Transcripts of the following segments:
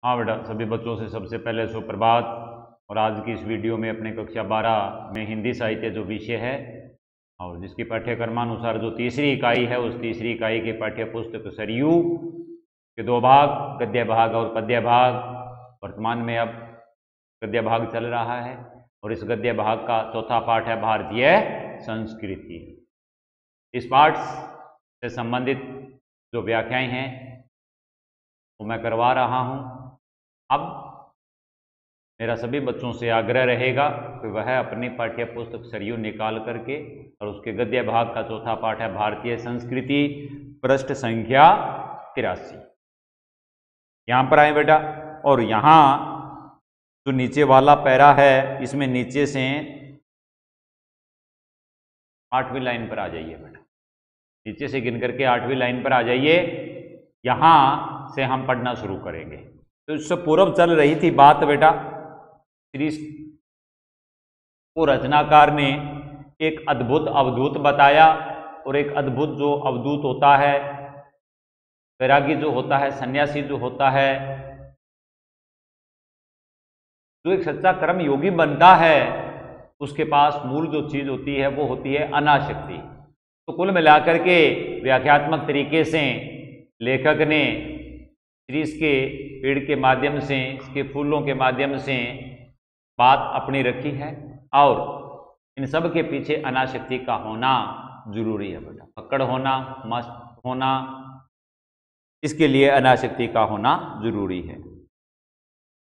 हाँ बेटा, सभी बच्चों से सबसे पहले सुप्रभात। और आज की इस वीडियो में अपने कक्षा 12 में हिंदी साहित्य जो विषय है और जिसकी पाठ्यक्रमानुसार जो तीसरी इकाई है, उस तीसरी इकाई के पाठ्य पुस्तक सरयू के दो भाग, गद्य भाग और पद्य भाग। वर्तमान में अब गद्य भाग चल रहा है और इस गद्य भाग का चौथा पाठ है भारतीय संस्कृति। इस पाठ से संबंधित जो व्याख्याएं हैं वो मैं करवा रहा हूं। अब मेरा सभी बच्चों से आग्रह रहेगा कि वह अपनी पाठ्य पुस्तक सरयू निकाल करके और उसके गद्य भाग का चौथा पाठ है भारतीय संस्कृति, पृष्ठ संख्या 83। यहां पर आए बेटा, और यहां जो नीचे वाला पैरा है इसमें नीचे से 8वीं लाइन पर आ जाइए बेटा। नीचे से गिन करके 8वीं लाइन पर आ जाइए। यहां से हम पढ़ना शुरू करेंगे। तो इससे पूर्व चल रही थी बात बेटा, श्री को रचनाकार ने एक अद्भुत अवधूत बताया, और एक अद्भुत जो अवधूत होता है, वैरागी जो होता है, सन्यासी जो होता है, जो एक सच्चा कर्म योगी बनता है, उसके पास मूल जो चीज होती है वो होती है अनासक्ति। तो कुल मिलाकर के व्याख्यात्मक तरीके से लेखक ने शीश के पेड़ के माध्यम से, इसके फूलों के माध्यम से बात अपनी रखी है, और इन सब के पीछे अनासक्ति का होना जरूरी है बेटा। पकड़ होना, मस्त होना, इसके लिए अनासक्ति का होना जरूरी है।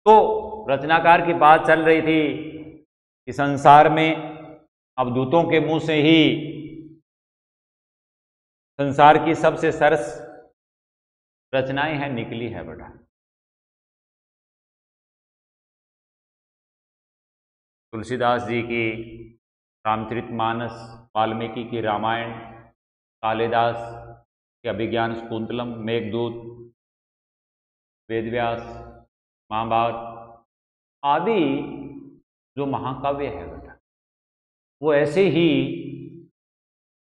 तो रचनाकार की बात चल रही थी कि संसार में अवधूतों के मुंह से ही संसार की सबसे सरस रचनाएं हैं निकली है बेटा। तुलसीदास जी की रामचरितमानस, वाल्मीकि की रामायण, कालिदास के अभिज्ञान शाकुंतलम, मेघदूत, वेदव्यास, महाभारत आदि जो महाकाव्य है बेटा, वो ऐसे ही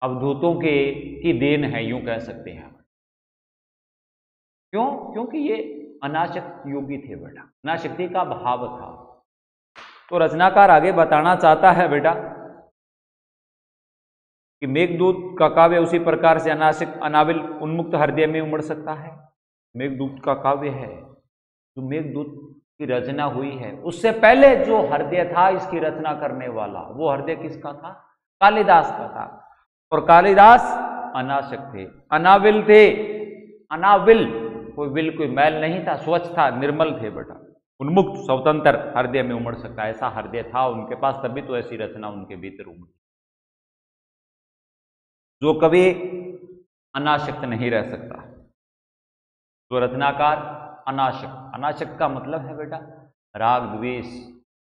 अवधूतों की देन है, यूं कह सकते हैं। क्यों? क्योंकि ये अनासक्त योगी थे बेटा, अनासक्ति का भाव था। तो रचनाकार आगे बताना चाहता है बेटा कि मेघदूत का काव्य उसी प्रकार से अनासक्त, अनाविल, उन्मुक्त हृदय में उमड़ सकता है। मेघदूत का काव्य है, जो मेघदूत की रचना हुई है, उससे पहले जो हृदय था इसकी रचना करने वाला, वो हृदय किसका था? कालिदास का था। और कालिदास अनासक्त थे, अनाविल थे। अनाविल, कोई विल, कोई मैल नहीं था, स्वच्छ था, निर्मल थे बेटा। उन्मुक्त, स्वतंत्र हृदय में उमड़ सकता, ऐसा हृदय था उनके पास, तभी तो ऐसी रचना उनके भीतर उमड़ी, जो कभी अनासक्त नहीं रह सकता। तो रचनाकार अनासक्त, अनासक्त का मतलब है बेटा राग, द्वेष,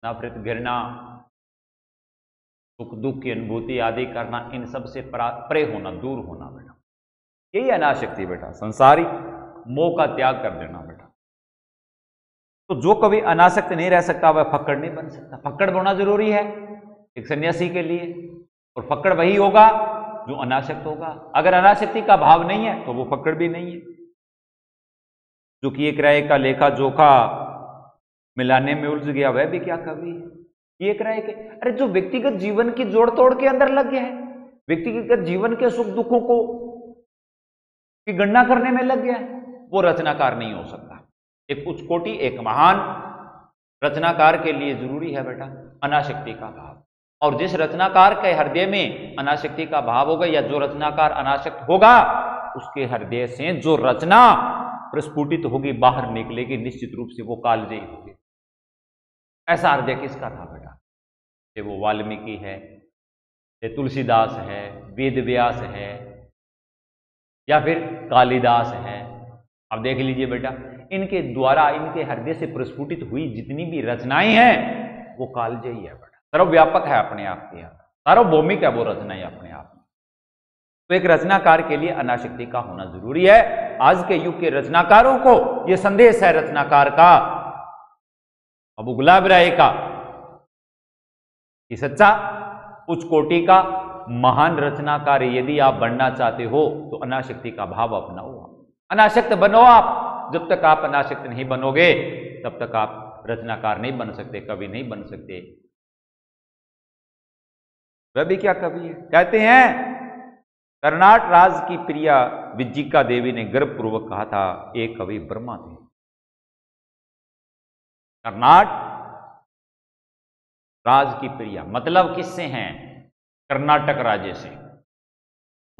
नफरत, घृणा, सुख दुख की अनुभूति आदि करना, इन सब से परे होना, दूर होना बेटा, यही अनासक्ति बेटा। संसारी मोह का त्याग कर देना बेटा। तो जो कभी अनासक्त नहीं रह सकता वह फक्कड़ नहीं बन सकता। फक्कड़ होना जरूरी है एक सन्यासी के लिए, और फक्कड़ वही होगा जो अनासक्त होगा। अगर अनासक्ति का भाव नहीं है तो वो फक्कड़ भी नहीं है। जो कि एक राय का लेखा जोखा मिलाने में उलझ गया, वह भी क्या कवि है। एक राय के, अरे जो व्यक्तिगत जीवन की जोड़ तोड़ के अंदर लग गया है, व्यक्तिगत जीवन के सुख दुखों को की गणना करने में लग गया है, वो रचनाकार नहीं हो सकता। एक उच्च कोटि, एक महान रचनाकार के लिए जरूरी है बेटा अनासक्ति का भाव। और जिस रचनाकार के हृदय में अनासक्ति का भाव होगा, या जो रचनाकार अनासक्त होगा, उसके हृदय से जो रचना प्रस्फुटित होगी, बाहर निकलेगी, निश्चित रूप से वो कालजयी होगी। ऐसा हृदय किसका था बेटा? ये वो वाल्मीकि है, ये तुलसीदास है, वेदव्यास है, या फिर कालिदास है। अब देख लीजिए बेटा, इनके द्वारा, इनके हृदय से प्रस्फुटित हुई जितनी भी रचनाएं हैं वो कालजयी है बेटा, सर्वव्यापक है अपने आप के, सार्वभौमिक है वो रचनाएं अपने आप में। तो एक रचनाकार के लिए अनासक्ति का होना जरूरी है। आज के युग के रचनाकारों को यह संदेश है रचनाकार का, अबू गुलाब राय का, कि सच्चा उच्च कोटि का महान रचनाकार यदि आप बनना चाहते हो तो अनासक्ति का भाव अपनाओ, अनासक्त बनो आप। जब तक आप अनासक्त नहीं बनोगे तब तक आप रचनाकार नहीं बन सकते, कवि नहीं बन सकते। वह भी क्या कवि है, कहते हैं कर्नाट राज की प्रिया विज्जिका देवी ने गर्वपूर्वक कहा था एक कवि ब्रह्मा थे। कर्नाट राज की प्रिया मतलब किससे हैं, कर्नाटक राज्य से।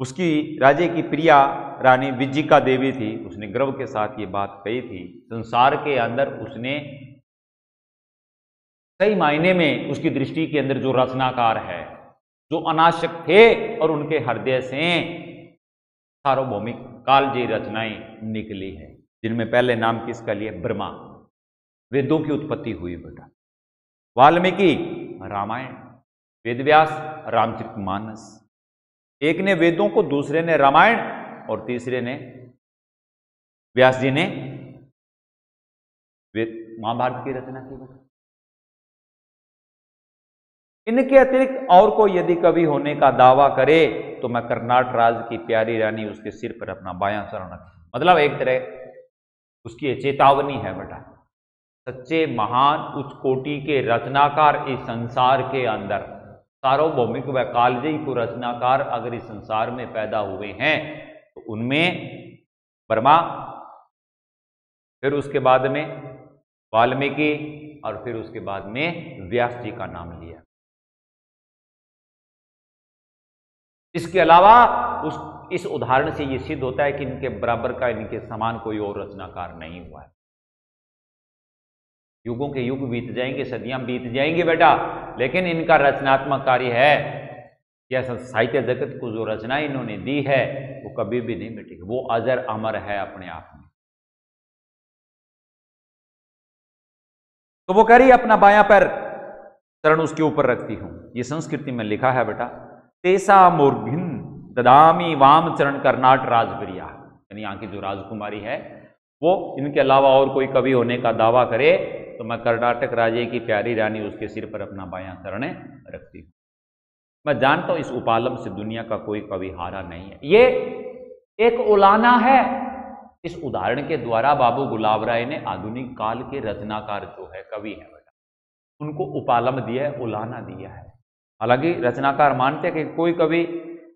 उसकी राज्य की प्रिया रानी विज्जिका देवी थी, उसने गर्व के साथ ये बात कही थी। संसार के अंदर उसने सही मायने में उसकी दृष्टि के अंदर जो रचनाकार है, जो अनाशक थे और उनके हृदय से सार्वभौमिक कालजयी रचनाएं निकली है, जिनमें पहले नाम किसका लिए, ब्रह्मा। वेदों की उत्पत्ति हुई बेटा, वाल्मीकि रामायण, वेदव्यास रामचरितमानस। एक ने वेदों को, दूसरे ने रामायण और तीसरे ने व्यास जी ने महाभारत की रचना की बेटा। इनके अतिरिक्त और कोई यदि कवि होने का दावा करे तो मैं कर्नाट राज की प्यारी रानी उसके सिर पर अपना बायां चरण रखूं। मतलब एक तरह उसकी चेतावनी है बेटा, सच्चे महान उच्च कोटि के रचनाकार इस संसार के अंदर, सार्वभौमिक व कालजयी को रचनाकार अगर इस संसार में पैदा हुए हैं तो उनमें ब्रह्मा, फिर उसके बाद में वाल्मीकि और फिर उसके बाद में व्यास जी का नाम लिया। इसके अलावा इस उदाहरण से यह सिद्ध होता है कि इनके बराबर का, इनके समान कोई और रचनाकार नहीं हुआ है। युगों के युग बीत जाएंगे, सदियां बीत जाएंगी बेटा, लेकिन इनका रचनात्मक कार्य है या साहित्य जगत को जो रचना इन्होंने दी है वो कभी भी नहीं मिटेगी, वो अजर अमर है अपने आप में। तो वो कह रही अपना बायां पैर चरण उसके ऊपर रखती हूं। ये संस्कृति में लिखा है बेटा, तेसा मूर्घिन ददामी वाम चरण कर्नाट राजप्रिया, यानी यहाँ की जो राजकुमारी है वो इनके अलावा और कोई कवि होने का दावा करे तो मैं कर्नाटक राज्य की प्यारी रानी उसके सिर पर अपना बायां चरण रखती हूं। मैं जानता हूं इस उपालम से दुनिया का कोई कवि हारा नहीं है। ये एक उलाना है। इस उदाहरण के द्वारा बाबू गुलाब राय ने आधुनिक काल के रचनाकार जो है कवि है बेटा, उनको उपालम दिया है, उलाना दिया है। हालांकि रचनाकार मानते हैं कि कोई कवि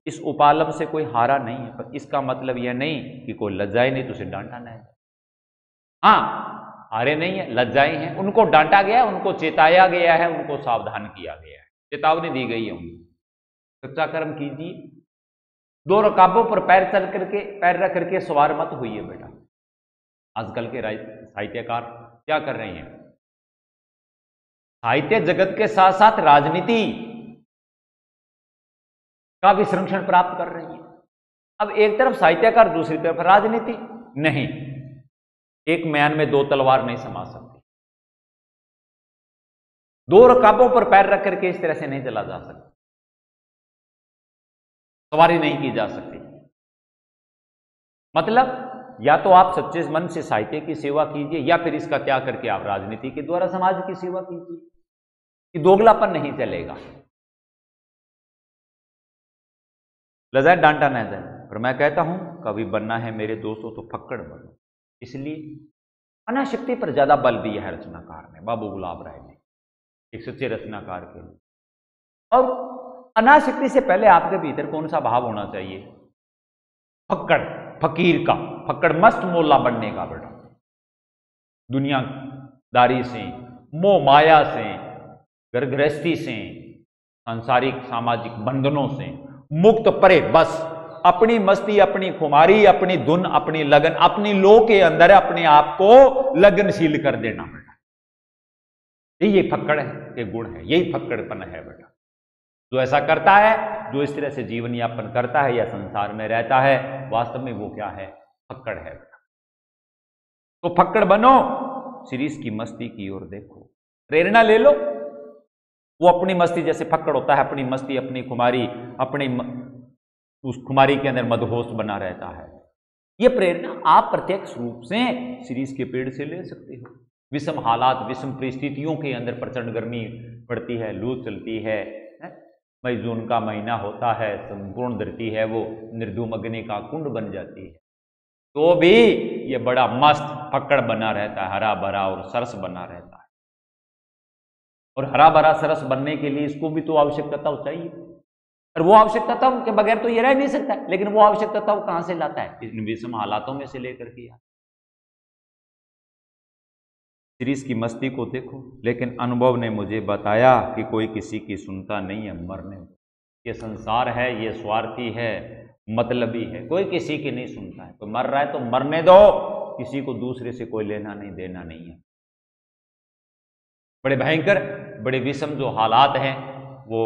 इस उपालम से कोई हारा नहीं है, पर इसका मतलब यह नहीं कि कोई लज्जाए नहीं तो उसे डांटा नहीं। हाँ, हारे नहीं है, लज्जाए हैं, उनको डांटा गया, उनको चेताया गया है, उनको सावधान किया गया है, चेतावनी दी गई है उनको। सच्चा कर्म कीजिए, दो रकाबों पर पैर रख करके सवार मत होइए बेटा। आजकल के साहित्यकार क्या कर रहे हैं, साहित्य जगत के साथ साथ राजनीति का भी संरक्षण प्राप्त कर रही है। अब एक तरफ साहित्यकार, दूसरी तरफ राजनीति। नहीं, एक म्यान में दो तलवार नहीं समा सकती। दो रकाबों पर पैर रख करके इस तरह से नहीं चला जा सकता, सवारी नहीं की जा सकती। मतलब या तो आप सच्चे मन से साहित्य की सेवा कीजिए या फिर इसका त्याग करके आप राजनीति के द्वारा समाज की सेवा कीजिए। कि दोगलापन नहीं चलेगा, लजाए डांटा न जाए। पर मैं कहता हूं कवि बनना है मेरे दोस्तों तो फक्कड़ बनो। इसलिए अनाशक्ति पर ज्यादा बल दिया है रचनाकार ने, बाबू गुलाब राय ने, एक सच्चे रचनाकार के लिए। और अनाशक्ति से पहले आपके भीतर कौन सा भाव होना चाहिए, फक्कड़, फकीर का, फक्कड़ मस्त मोला बनने का बेटा। दुनियादारी से, मोह माया से, घर गृहस्थी से, सांसारिक सामाजिक बंधनों से मुक्त परे, बस अपनी मस्ती, अपनी खुमारी, अपनी धुन, अपनी लगन, अपनी लो के अंदर अपने आप को लगनशील कर देना बेटा। ये फक्कड़ है, ये गुण है, यही फक्कड़पन है बेटा। जो ऐसा करता है, जो इस तरह से जीवन यापन करता है या संसार में रहता है, वास्तव में वो क्या है, फक्कड़ है बेटा। तो फक्कड़ बनो, सीरीज की मस्ती की ओर देखो, प्रेरणा ले लो। वो अपनी मस्ती जैसे फक्कड़ होता है, अपनी मस्ती, अपनी खुमारी, अपनी उस खुमारी के अंदर मदहोश बना रहता है। ये प्रेरणा आप प्रत्यक्ष रूप से सीरीज के पेड़ से ले सकते हो। विषम हालात, विषम परिस्थितियों के अंदर प्रचंड गर्मी पड़ती है, लू चलती है, मई जून का महीना होता है, संपूर्ण धरती है वो निर्धूम अग्नि का कुंड बन जाती है। तो भी ये बड़ा मस्त पकड़ बना रहता है, हरा भरा और सरस बना रहता है। और हरा भरा सरस बनने के लिए इसको भी तो आवश्यक तत्व चाहिए, और वो आवश्यक तत्व के बगैर तो ये रह नहीं सकता। लेकिन वो आवश्यक तत्व कहां से लाता है? इन विषम हालातों में से लेकर के यार। सीरीज की मस्ती को देखो। लेकिन अनुभव ने मुझे बताया कि कोई किसी की सुनता नहीं है, मरने दो। ये संसार है, ये स्वार्थी है, मतलबी है, कोई किसी की नहीं सुनता है। तो मर रहा है तो मरने दो, किसी को दूसरे से कोई लेना नहीं देना नहीं है। बड़े भयंकर, बड़े विषम जो हालात हैं वो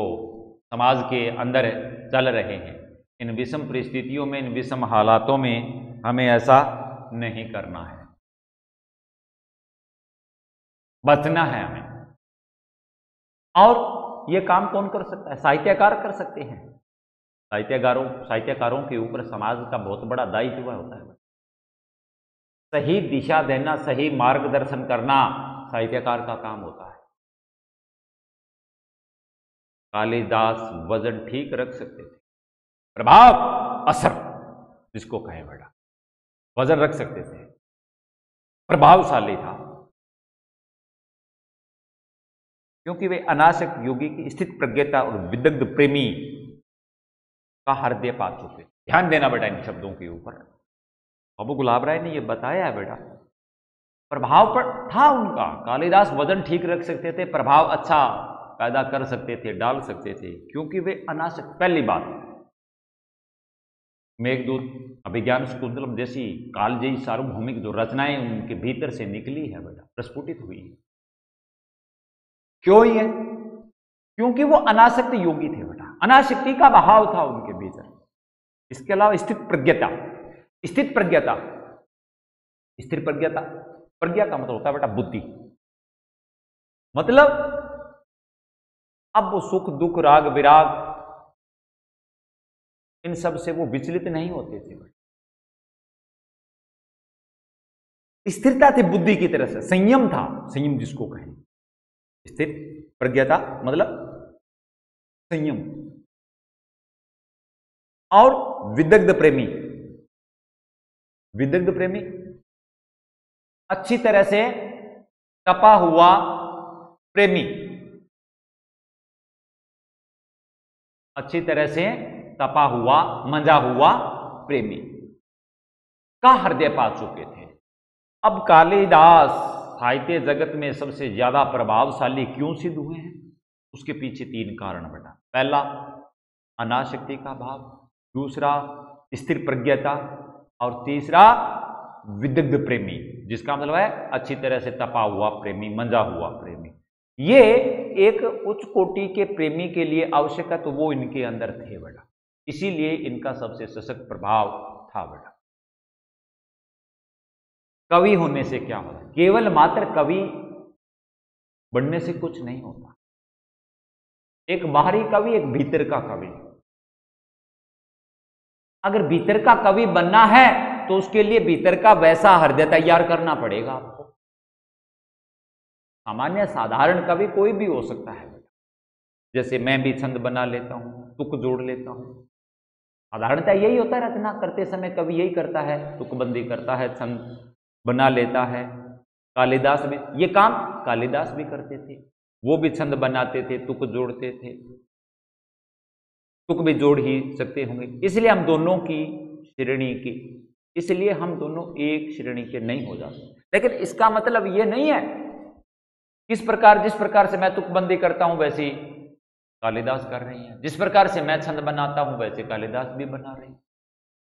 समाज के अंदर चल रहे हैं। इन विषम परिस्थितियों में, इन विषम हालातों में हमें ऐसा नहीं करना है, बचना है हमें। और ये काम कौन कर सकता है? साहित्यकार कर सकते हैं। साहित्यकारों के ऊपर समाज का बहुत बड़ा दायित्व होता है। सही दिशा देना, सही मार्गदर्शन करना साहित्यकार का काम होता है। कालिदास वजन ठीक रख सकते थे, प्रभाव असर जिसको कहे बेटा, वजन रख सकते थे, प्रभावशाली था, क्योंकि वे अनासक्त योगी की स्थित प्रज्ञता और विदग्ध प्रेमी का हृदय पा चुके। ध्यान देना बेटा इन शब्दों के ऊपर। बाबू गुलाब राय ने यह बताया है बेटा, प्रभाव पर था उनका। कालिदास वजन ठीक रख सकते थे, प्रभाव अच्छा पैदा कर सकते थे, डाल सकते थे, क्योंकि वे अनासक्त। पहली बात, मेघदूत, अभिज्ञान शाकुंतलम जैसी कालजयी सार्वभौमिक जो रचनाएं उनके भीतर से निकली है बेटा, प्रस्फुटित हुई है। क्यों ही है? क्योंकि वो अनासक्त योगी थे बेटा, अनासक्ति का भाव था उनके भीतर। इसके अलावा स्थित प्रज्ञता, स्थिर प्रज्ञता, स्थिर प्रज्ञता, प्रज्ञा का मतलब होता है बेटा बुद्धि। मतलब अब वो सुख दुख राग विराग इन सब से वो विचलित नहीं होते थे। स्थिरता थी बुद्धि की तरह से, संयम था, संयम जिसको कहें। स्थिर प्रज्ञता मतलब संयम। और विदग्ध प्रेमी, विदग्ध प्रेमी अच्छी तरह से तपा हुआ प्रेमी, अच्छी तरह से तपा हुआ मंजा हुआ प्रेमी का हृदय पा चुके थे। अब कालिदास साहित्य जगत में सबसे ज्यादा प्रभावशाली क्यों सिद्ध हुए हैं? उसके पीछे तीन कारण बेटा। पहला अनासक्ति का भाव, दूसरा स्थिर प्रज्ञता, और तीसरा विदग्ध प्रेमी, जिसका मतलब है अच्छी तरह से तपा हुआ प्रेमी, मंजा हुआ प्रेमी। ये एक उच्च कोटि के प्रेमी के लिए आवश्यक है, तो वो इनके अंदर थे बेटा, इसीलिए इनका सबसे सशक्त प्रभाव था बेटा। कवि होने से क्या होता है? केवल मात्र कवि बनने से कुछ नहीं होता। एक बाहरी कवि, एक भीतर का कवि। अगर भीतर का कवि बनना है तो उसके लिए भीतर का वैसा हृदय तैयार करना पड़ेगा आपको। सामान्य साधारण कवि कोई भी हो सकता है बेटा, जैसे मैं भी छंद बना लेता हूं, तुक जोड़ लेता हूं। साधारणतः यही होता है, रचना करते समय कवि यही करता है, तुकबंदी करता है, छंद बना लेता है। कालिदास भी ये काम कालिदास भी करते थे, वो भी छंद बनाते थे, तुक जोड़ते थे, तुक भी जोड़ ही सकते होंगे। इसलिए हम दोनों की श्रेणी की, इसलिए हम दोनों एक श्रेणी के नहीं हो जाते। लेकिन इसका मतलब ये नहीं है जिस प्रकार से मैं तुकबंदी करता हूं वैसे कालिदास कर रही हैं, जिस प्रकार से मैं छंद बनाता हूं वैसे कालिदास भी बना रही।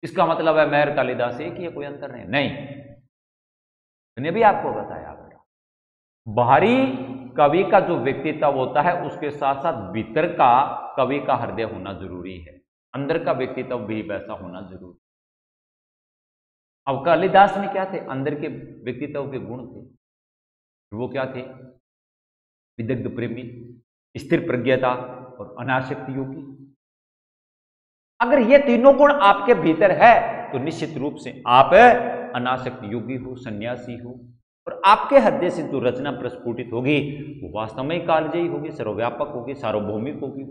इसका मतलब है मैं और कालिदास एक ही है, कोई अंतर नहीं। मैंने भी आपको बताया बेटा, बाहरी कवि का जो व्यक्तित्व होता है उसके साथ साथ भीतर का कवि का हृदय होना जरूरी है, अंदर का व्यक्तित्व भी वैसा होना जरूरी। अब कालिदास में क्या थे? अंदर के व्यक्तित्व के गुण थे। वो क्या थे? विदग्ध प्रेमी, स्थिर प्रज्ञता और अनासक्त योगी। अगर ये तीनों गुण आपके भीतर है तो निश्चित रूप से आप अनासक्त योगी हो, सन्यासी हो, और आपके हृदय से जो रचना प्रस्फुटित होगी वो वास्तव में कालजयी होगी, सर्वव्यापक होगी, सार्वभौमिक होगी,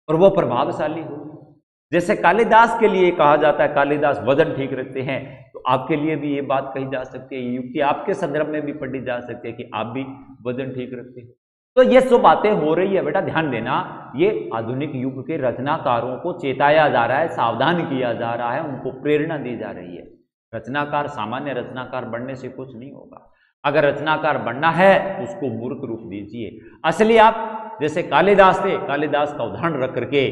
और वो प्रभावशाली होगी। जैसे कालिदास के लिए कहा जाता है कालिदास वजन ठीक रखते हैं, तो आपके लिए भी ये बात कही जा सकती है, युक्ति आपके संदर्भ में भी पढ़ी जा सकती है कि आप भी वजन ठीक रखते हैं। तो ये सब बातें हो रही है बेटा, ध्यान देना, ये आधुनिक युग के रचनाकारों को चेताया जा रहा है, सावधान किया जा रहा है, उनको प्रेरणा दी जा रही है। रचनाकार सामान्य रचनाकार बनने से कुछ नहीं होगा। अगर रचनाकार बनना है उसको मूर्त रूप दीजिए। असली आप जैसे कालिदास थे, कालिदास का उदाहरण रख करके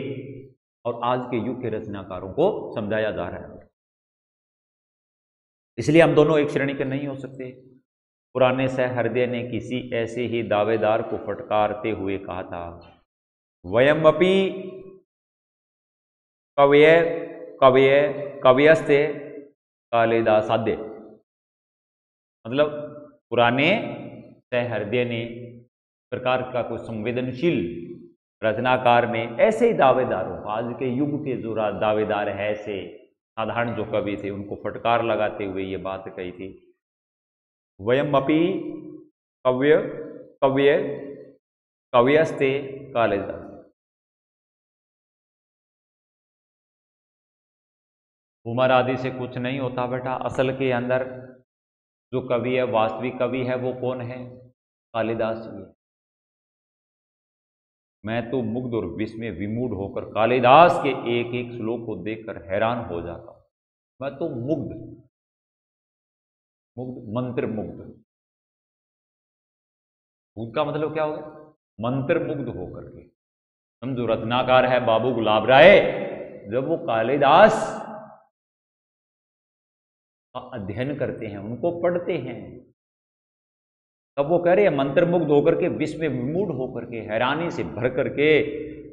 और आज के युग के रचनाकारों को समझाया जा रहा है। इसलिए हम दोनों एक श्रेणी के नहीं हो सकते। पुराने सहृदय ने किसी ऐसे ही दावेदार को फटकारते हुए कहा था, वयमपि कवये कवये कवयस्ते कालिदासाद्य। मतलब पुराने सहृदय ने प्रकार का कोई संवेदनशील रचनाकार ने ऐसे ही दावेदारों, आज के युग के जो दावेदार है, ऐसे साधारण जो कवि थे, उनको फटकार लगाते हुए ये बात कही थी, वयमपि कवय कवये कवयस्ते कालिदास। उमर आदि से कुछ नहीं होता बेटा। असल के अंदर जो कवि है, वास्तविक कवि है, वो कौन है? कालिदास ही है। मैं तो मुग्ध और विस्मय विमूढ़ होकर कालिदास के एक एक श्लोक को देखकर हैरान हो जाता हूं। मैं तो मुग्ध मंत्र मुग्ध। मुग्ध का मतलब क्या हो गया? मंत्र मुग्ध होकर के। हम जो रत्नाकार है बाबू गुलाब राय, जब वो कालिदास का अध्ययन करते हैं, उनको पढ़ते हैं, तब वो कह रहे हैं मंत्र मुग्ध होकर के, विस्मय विमूढ़ होकर के, हैरानी से भर करके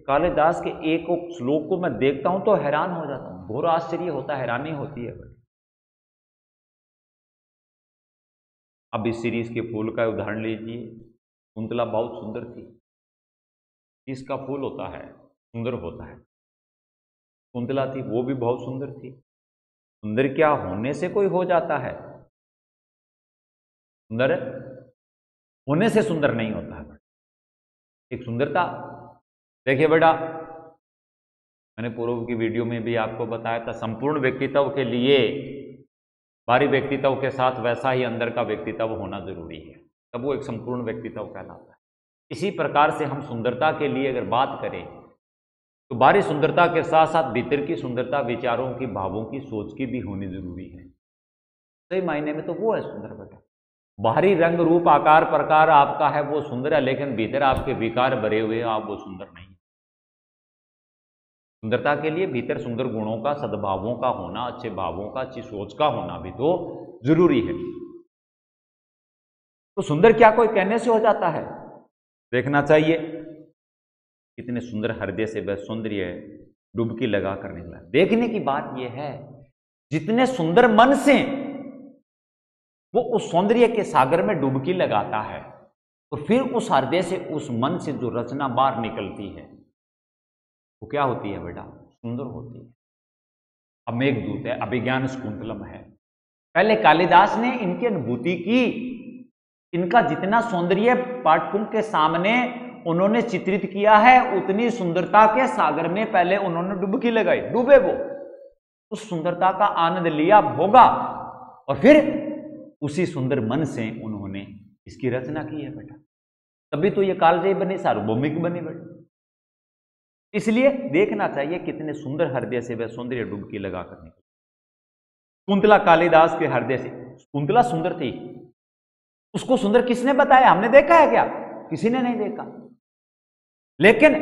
कालिदास के एक श्लोक को मैं देखता हूं तो हैरान हो जाता हूं। घोर आश्चर्य होता है, हैरानी होती है। अब इस सीरीज के फूल का उदाहरण लीजिए। कुंतला बहुत सुंदर थी। इसका फूल होता है, सुंदर होता है। कुंतला थी, वो भी बहुत सुंदर थी। सुंदर क्या होने से कोई हो जाता है? सुंदर होने से सुंदर नहीं होता है। एक सुंदरता, देखिए बेटा, मैंने पूर्व की वीडियो में भी आपको बताया था, संपूर्ण व्यक्तित्व के लिए बाहरी व्यक्तित्व के साथ वैसा ही अंदर का व्यक्तित्व होना जरूरी है, तब वो एक संपूर्ण व्यक्तित्व कहलाता है। इसी प्रकार से हम सुंदरता के लिए अगर बात करें तो बाहरी सुंदरता के साथ साथ भीतर की सुंदरता, विचारों की, भावों की, सोच की भी होनी जरूरी है। सही मायने में तो वो है सुंदर बेटा। बाहरी रंग रूप आकार प्रकार आपका है वो सुंदर है, लेकिन भीतर आपके विकार भरे हुए आप वो सुंदर नहीं। सुंदरता के लिए भीतर सुंदर गुणों का, सद्भावों का होना, अच्छे भावों का, अच्छी सोच का होना भी तो जरूरी है। तो सुंदर क्या कोई कहने से हो जाता है? देखना चाहिए कितने सुंदर हृदय से वह सौंदर्य डुबकी लगा कर निकला। देखने की बात यह है, जितने सुंदर मन से वो उस सौंदर्य के सागर में डुबकी लगाता है, तो फिर उस हृदय से, उस मन से जो रचना बाहर निकलती है वो क्या होती है बेटा? सुंदर होती है। अब मेघदूत है, अभिज्ञान शाकुंतलम है। पहले कालिदास ने इनकी अनुभूति की, इनका जितना सौंदर्य पाठपुंज के सामने उन्होंने चित्रित किया है, उतनी सुंदरता के सागर में पहले उन्होंने डुबकी लगाई, डूबे वो, उस सुंदरता का आनंद लिया, भोगा, और फिर उसी सुंदर मन से उन्होंने इसकी रचना की है बेटा। तभी तो ये कालजयी बनी, सार्वभौमिक बनी बेटा। इसलिए देखना चाहिए कितने सुंदर हृदय से वह सौंदर्य डुबकी लगा कर निकली। कुंतला कालिदास के हृदय से, कुंतला सुंदर थी, उसको सुंदर किसने बताया? हमने देखा है क्या? किसी ने नहीं देखा। लेकिन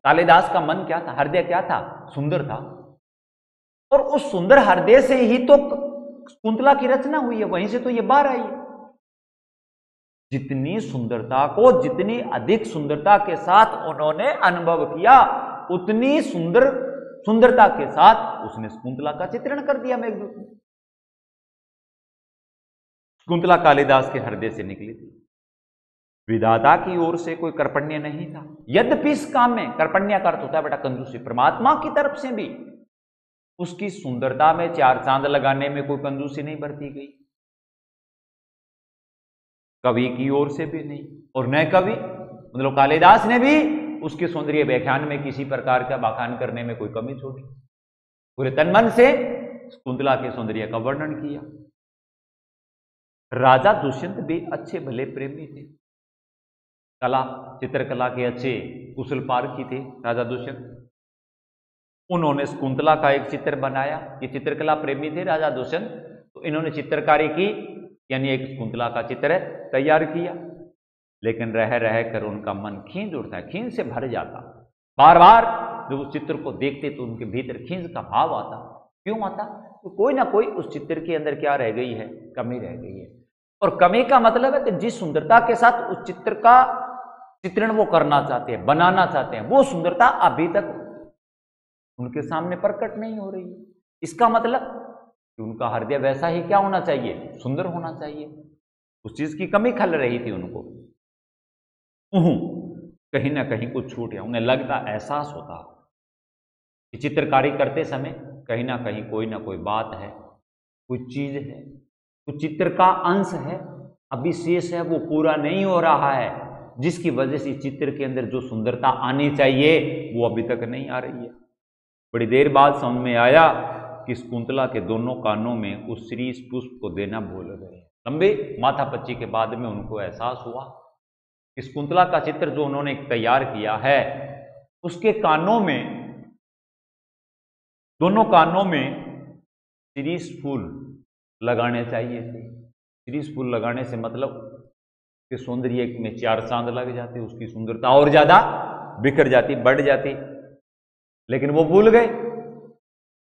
कालिदास का मन क्या था, हृदय क्या था? सुंदर था। और उस सुंदर हृदय से ही तो कुंतला की रचना हुई है, वहीं से तो ये बाहर आई है। जितनी सुंदरता को, जितनी अधिक सुंदरता के साथ उन्होंने अनुभव किया, उतनी सुंदरता के साथ उसने कुंतला का चित्रण कर दिया मेघदूत ने। कुंतला कालिदास के हृदय से निकली थी, विधाता की ओर से कोई कर्पण्य नहीं था। यद्यपि इस काम में कर्पण्य का अर्थ होता है बेटा कंजूसी, परमात्मा की तरफ से भी उसकी सुंदरता में चार चांद लगाने में कोई कंजूसी नहीं बरती गई, कवि की ओर से भी नहीं, और न कवि मतलब कालिदास ने भी उसके सौंदर्य व्याख्यान में किसी प्रकार का बखान करने में कोई कमी छोड़ी। पूरे तन मन से शकुंतला के सौंदर्य का वर्णन किया। राजा दुष्यंत भी अच्छे भले प्रेमी थे, कला चित्रकला के अच्छे कुशल पारखी थे राजा दुष्यंत। उन्होंने शकुंतला का एक चित्र बनाया। ये चित्रकला प्रेमी थे राजा दुष्यंत, तो इन्होंने चित्रकारी की, यानी एक शकुंतला का चित्र तैयार किया। लेकिन रह रह कर उनका मन खींच उठता है, खींच से भर जाता। बार बार जब उस चित्र को देखते तो उनके भीतर खींच का भाव आता। क्यों आता? तो कोई ना कोई उस चित्र के अंदर क्या रह गई है, कमी रह गई है। और कमी का मतलब है कि जिस सुंदरता के साथ उस चित्र का चित्रण वो करना चाहते हैं, बनाना चाहते हैं, वो सुंदरता अभी तक उनके सामने प्रकट नहीं हो रही है। इसका मतलब कि उनका हृदय वैसा ही क्या होना चाहिए, सुंदर होना चाहिए। उस चीज की कमी खल रही थी उनको। कहीं ना कहीं कुछ छूट गया। उन्हें लगता, एहसास होता कि चित्रकारी करते समय कहीं ना कहीं कोई ना कोई बात है, कोई चीज है, कुछ चित्र का अंश है, अभी शेष है, वो पूरा नहीं हो रहा है, जिसकी वजह से चित्र के अंदर जो सुंदरता आनी चाहिए वो अभी तक नहीं आ रही है। बड़ी देर बाद समझ में आया कि शकुंतला के दोनों कानों में उस शीरीष पुष्प को देना भूल गए। लंबे माथापच्ची के बाद में उनको एहसास हुआ कि शकुंतला का चित्र जो उन्होंने तैयार किया है, उसके कानों में, दोनों कानों में शीरीष फूल लगाने चाहिए थे। शीरीष फूल लगाने से मतलब कि सौंदर्य में चार चांद लग जाते, उसकी सुंदरता और ज्यादा बिखर जाती, बढ़ जाती। लेकिन वो भूल गए।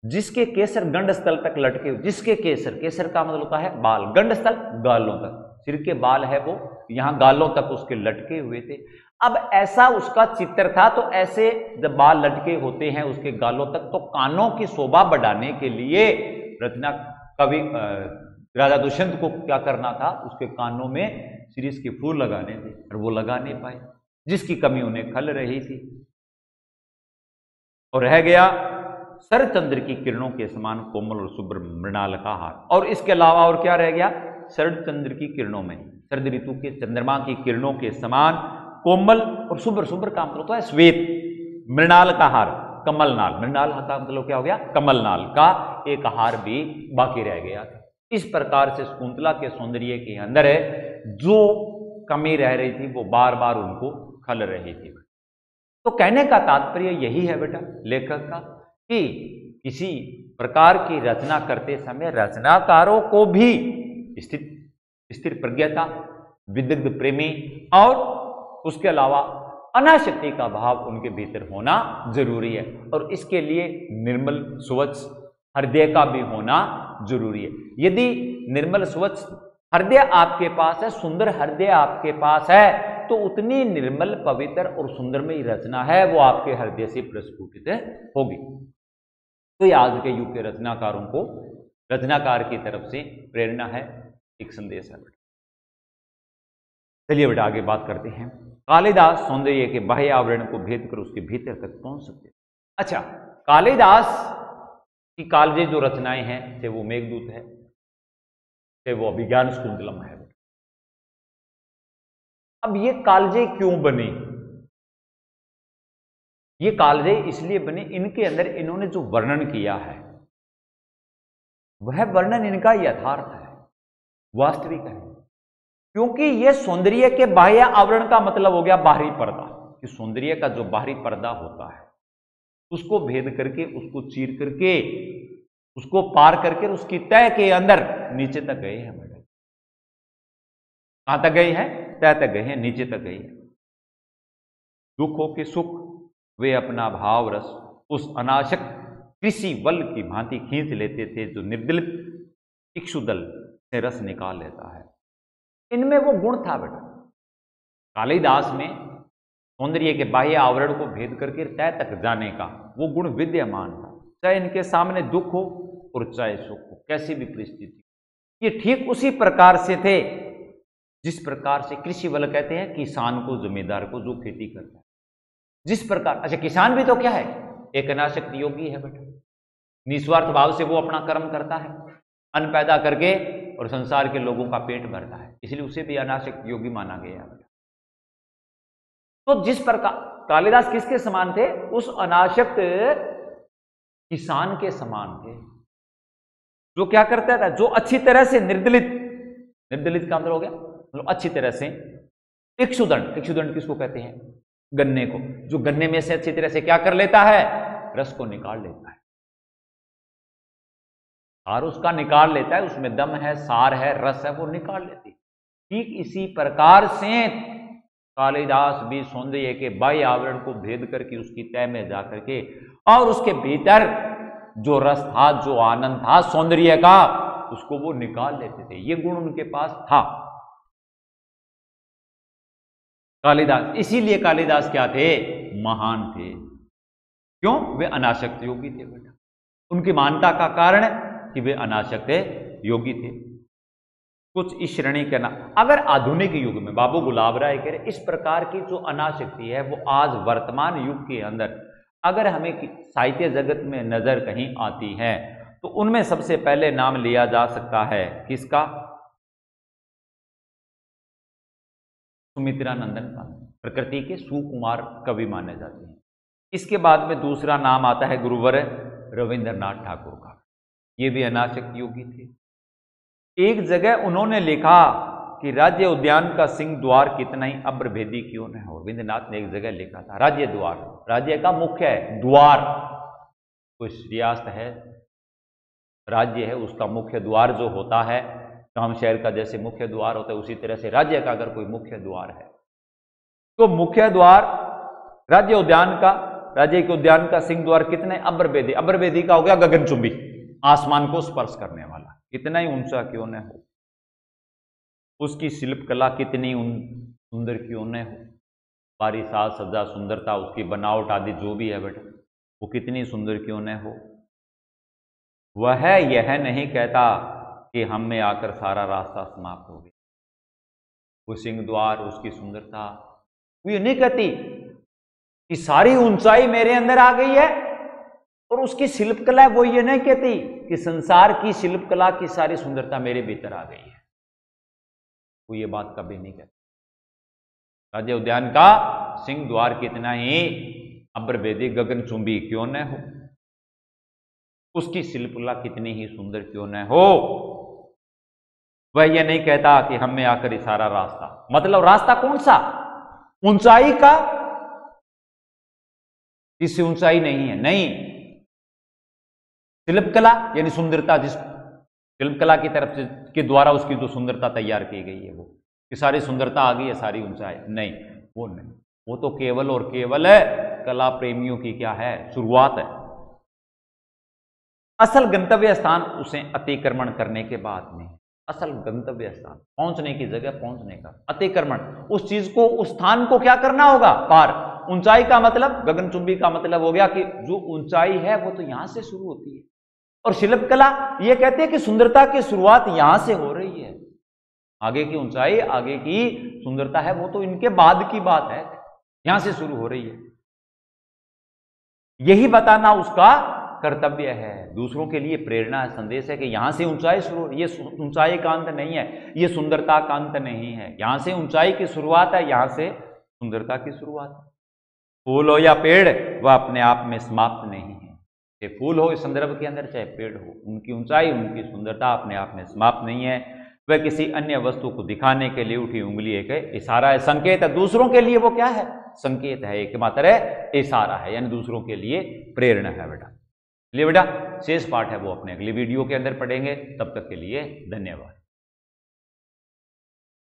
जिसके केसर गंडस्थल तक लटके, जिसके केसर, केसर का मतलब होता है बाल, गंडस्थल गालों तक, सिर के बाल है वो यहां गालों तक उसके लटके हुए थे। अब ऐसा उसका चित्र था, तो ऐसे जब बाल लटके होते हैं उसके गालों तक, तो कानों की शोभा बढ़ाने के लिए रचना कवि राजा दुष्यंत को क्या करना था, उसके कानों में शीरीष के फूल लगाने थे, और वो लगा नहीं पाए, जिसकी कमी उन्हें खल रही थी। और रह गया शरद की किरणों के समान कोमल और शुभ्र मृणाल का हार। और इसके अलावा और क्या रह गया? शरद चंद्र की किरणों में, शरद ऋतु के चंद्रमा की किरणों के समान कोमल और शुभ्र, शुभ्र का मतलब होता है श्वेत, मृणाल का हार, कमलनाल, मृणाल का मतलब क्या हो गया, कमलनाल का एक हार भी बाकी रह गया। इस प्रकार से शकुंतला के सौंदर्य के अंदर जो कमी रह रही थी वो बार बार उनको खल रही थी। तो कहने का तात्पर्य यही है बेटा लेखक का, कि किसी प्रकार की रचना करते समय रचनाकारों को भी स्थिर प्रज्ञता, विदग्ध प्रेमी और उसके अलावा अनासक्ति का भाव उनके भीतर होना जरूरी है। और इसके लिए निर्मल स्वच्छ हृदय का भी होना जरूरी है। यदि निर्मल स्वच्छ हृदय आपके पास है, सुंदर हृदय आपके पास है, तो उतनी निर्मल, पवित्र और सुंदरमयी रचना है वो आपके हृदय से प्रस्फुटित होगी। तो ये आज के युग के रचनाकारों को, रचनाकार की तरफ से प्रेरणा है, एक संदेश है बेटा। चलिए बेटा आगे बात करते हैं। कालिदास सौंदर्य के बाह्य आवरण को भेद कर उसके भीतर तक पहुंच सकते हैं। अच्छा, कालिदास की कालजयी जो रचनाएं हैं, चाहे वो मेघदूत है, चाहे वो अभिज्ञान शाकुंतलम है। अब ये कालजयी क्यों बने? ये कालजयी इसलिए बने, इनके अंदर इन्होंने जो वर्णन किया है वह वर्णन इनका यथार्थ है, वास्तविक है। क्योंकि ये सौंदर्य के बाह्य आवरण का मतलब हो गया बाहरी पर्दा, कि सौंदर्य का जो बाहरी पर्दा होता है उसको भेद करके, उसको चीर करके, उसको पार करके उसकी तह के अंदर नीचे तक गए हैं मैडम। कहां तक गए हैं? तह तक गए हैं, नीचे तक गए हैं। दुख हो कि सुख, वे अपना भाव रस उस अनाशक कृषि बल की भांति खींच लेते थे जो निर्दलित इक्षुदल से रस निकाल लेता है। इनमें वो गुण था बेटा। कालिदास में सौंदर्य के बाह्य आवरण को भेद करके तय तक जाने का वो गुण विद्यमान था, चाहे इनके सामने दुख हो और चाहे सुख हो, कैसी भी परिस्थिति। ये ठीक उसी प्रकार से थे जिस प्रकार से कृषि बल कहते हैं किसान को, जमींदार को जो खेती करता है, जिस प्रकार। अच्छा, किसान भी तो क्या है? एक अनासक्त योगी है बेटा। निस्वार्थ भाव से वो अपना कर्म करता है, अन्न पैदा करके और संसार के लोगों का पेट भरता है, इसलिए उसे भी अनासक्त योगी माना गया बेटा। तो जिस प्रकार कालिदास किसके समान थे? उस अनासक्त किसान के समान थे, जो क्या करता था, जो अच्छी तरह से निर्दलित, निर्दलित का मतलब हो गया मतलब अच्छी तरह से, इक्षुदंड, इक्षुदंड किसको कहते हैं, गन्ने को, जो गन्ने में से अच्छी तरह से क्या कर लेता है, रस को निकाल लेता है, सार उसका निकाल लेता है, उसमें दम है, सार है, रस है, वो निकाल लेती है। ठीक इसी प्रकार से कालिदास भी सौंदर्य के बाह्य आवरण को भेद करके उसकी तह में जाकर के और उसके भीतर जो रस था, जो आनंद था सौंदर्य का, उसको वो निकाल लेते थे। ये गुण उनके पास था कालिदास, इसीलिए कालिदास क्या थे, महान थे। क्यों, वे अनासक्त योगी थे बेटा। उनकी महानता का कारण कि वे अनासक्त योगी थे। कुछ इस श्रेणी के ना, अगर आधुनिक युग में बाबू गुलाब राय कह रहे इस प्रकार की जो अनासक्ति है वो आज वर्तमान युग के अंदर अगर हमें साहित्य जगत में नजर कहीं आती है तो उनमें सबसे पहले नाम लिया जा सकता है किसका, सुमित्रा नंदन का, प्रकृति के सुकुमार कवि माने जाते हैं। इसके बाद में दूसरा नाम आता है गुरुवर रविंद्रनाथ ठाकुर का, ये भी अनासक्त योगी थे। एक जगह उन्होंने लिखा कि राज्य उद्यान का सिंह द्वार कितना ही अब्रभेदी क्यों न हो। रविंद्रनाथ ने एक जगह लिखा था, राज्य द्वार, राज्य का मुख्य है द्वार, कुछ रियासत है, राज्य है, उसका मुख्य द्वार जो होता है, गांव शहर का जैसे मुख्य द्वार होता है उसी तरह से राज्य का अगर कोई मुख्य द्वार है तो मुख्य द्वार राज्य उद्यान का, राज्य के उद्यान का सिंह द्वार कितने अब्रभेदी, अब्रभेदी का हो गया गगनचुंबी, आसमान को स्पर्श करने वाला, कितना ही ऊंचा क्यों न हो, उसकी शिल्प कला कितनी सुंदर क्यों न हो, बारी साज सज्जा सुंदरता, उसकी बनावट आदि जो भी है बेटा वो कितनी सुंदर क्यों न हो, वह यह नहीं कहता कि हम में आकर सारा रास्ता समाप्त हो गया। वो सिंह द्वार, उसकी सुंदरता, वो ये नहीं कहती कि सारी ऊंचाई मेरे अंदर आ गई है, और उसकी शिल्पकला वो ये नहीं कहती कि संसार की शिल्पकला की सारी सुंदरता मेरे भीतर आ गई है, वो ये बात कभी नहीं कहती। राज्य उद्यान का सिंह द्वार कितना ही अब्रभेदी गगनचुंबी क्यों न हो, उसकी शिल्पकला कितनी ही सुंदर क्यों न हो, वह यह नहीं कहता कि हम में आकर सारा रास्ता, मतलब रास्ता कौन सा, ऊंचाई का, इससे ऊंचाई नहीं है, नहीं, शिल्पकला यानी सुंदरता, जिस शिल्पकला की तरफ से के द्वारा उसकी जो सुंदरता तैयार की गई है वो कि सारी सुंदरता आ गई है, सारी ऊंचाई नहीं, वो नहीं, वो तो केवल और केवल है कला प्रेमियों की क्या है, शुरुआत है। असल गंतव्य स्थान उसे अतिक्रमण करने के बाद में, असल गंतव्य स्थान पहुंचने की जगह पहुंचने का अतिक्रमण, उस चीज को, उस स्थान को क्या करना होगा, पार। ऊंचाई का मतलब, गगनचुंबी का मतलब हो गया कि जो ऊंचाई है वो तो यहां से शुरू होती है, और शिल्पकला ये कहते हैं कि सुंदरता की शुरुआत यहां से हो रही है, आगे की ऊंचाई, आगे की सुंदरता है वो तो इनके बाद की बात है, यहां से शुरू हो रही है। यही बताना उसका कर्तव्य है, दूसरों के लिए प्रेरणा है, संदेश है कि यहां से ऊंचाई शुरू, ये ऊंचाई का अंत नहीं है, ये सुंदरता का अंत नहीं है, यहां से ऊंचाई की शुरुआत है, यहां से सुंदरता की शुरुआत है। फूल हो या पेड़ वह अपने आप में समाप्त नहीं है, चाहे फूल हो इस संदर्भ के अंदर, चाहे पेड़ हो, उनकी ऊंचाई, उनकी सुंदरता अपने आप में समाप्त नहीं है, वह किसी अन्य वस्तु को दिखाने के लिए उठी उंगली एक इशारा है, संकेत है, दूसरों के लिए वो क्या है, संकेत है, एक मात्र है, इशारा है, यानी दूसरों के लिए प्रेरणा है बेटा। चलिए बेटा, शेष पाठ है वो अपने अगली वीडियो के अंदर पढ़ेंगे, तब तक के लिए धन्यवाद।